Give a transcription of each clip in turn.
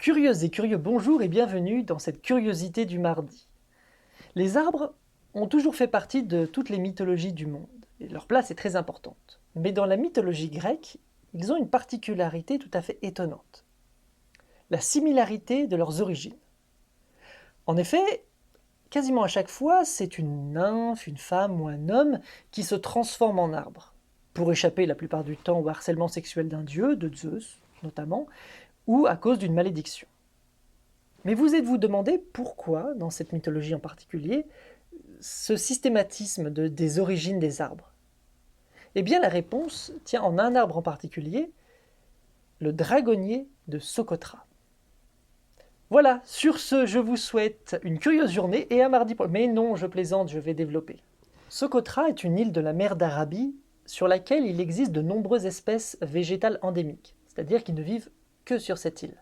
Curieuses et curieux, bonjour et bienvenue dans cette curiosité du mardi. Les arbres ont toujours fait partie de toutes les mythologies du monde, et leur place est très importante. Mais dans la mythologie grecque, ils ont une particularité tout à fait étonnante. La similarité de leurs origines. En effet, quasiment à chaque fois, c'est une nymphe, une femme ou un homme qui se transforme en arbre, pour échapper la plupart du temps au harcèlement sexuel d'un dieu, de Zeus notamment, ou à cause d'une malédiction. Mais vous êtes-vous demandé pourquoi, dans cette mythologie en particulier, ce systématisme des origines des arbres? Eh bien la réponse tient en un arbre en particulier, le dragonnier de Socotra. Voilà, sur ce, je vous souhaite une curieuse journée et à mardi prochain. Mais non, je plaisante, je vais développer. Socotra est une île de la mer d'Arabie sur laquelle il existe de nombreuses espèces végétales endémiques, c'est-à-dire qui ne vivent que sur cette île.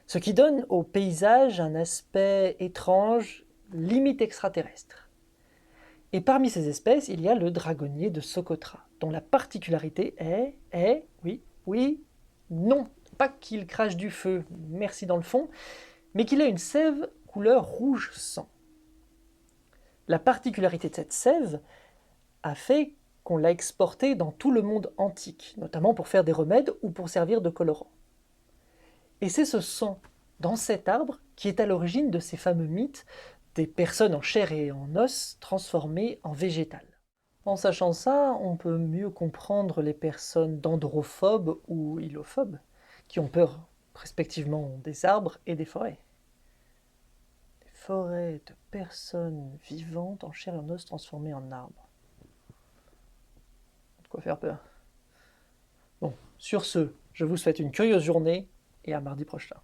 Ce qui donne au paysage un aspect étrange, limite extraterrestre. Et parmi ces espèces, il y a le dragonnier de Socotra, dont la particularité oui, non, pas qu'il crache du feu, merci dans le fond, mais qu'il a une sève couleur rouge sang. La particularité de cette sève a fait qu'on l'a exportée dans tout le monde antique, notamment pour faire des remèdes ou pour servir de colorant. Et c'est ce sang dans cet arbre qui est à l'origine de ces fameux mythes des personnes en chair et en os transformées en végétales. En sachant ça, on peut mieux comprendre les personnes dendrophobes ou hylophobes, qui ont peur respectivement des arbres et des forêts. Des forêts de personnes vivantes en chair et en os transformées en arbres. De quoi faire peur. Bon, sur ce, je vous souhaite une curieuse journée et à mardi prochain.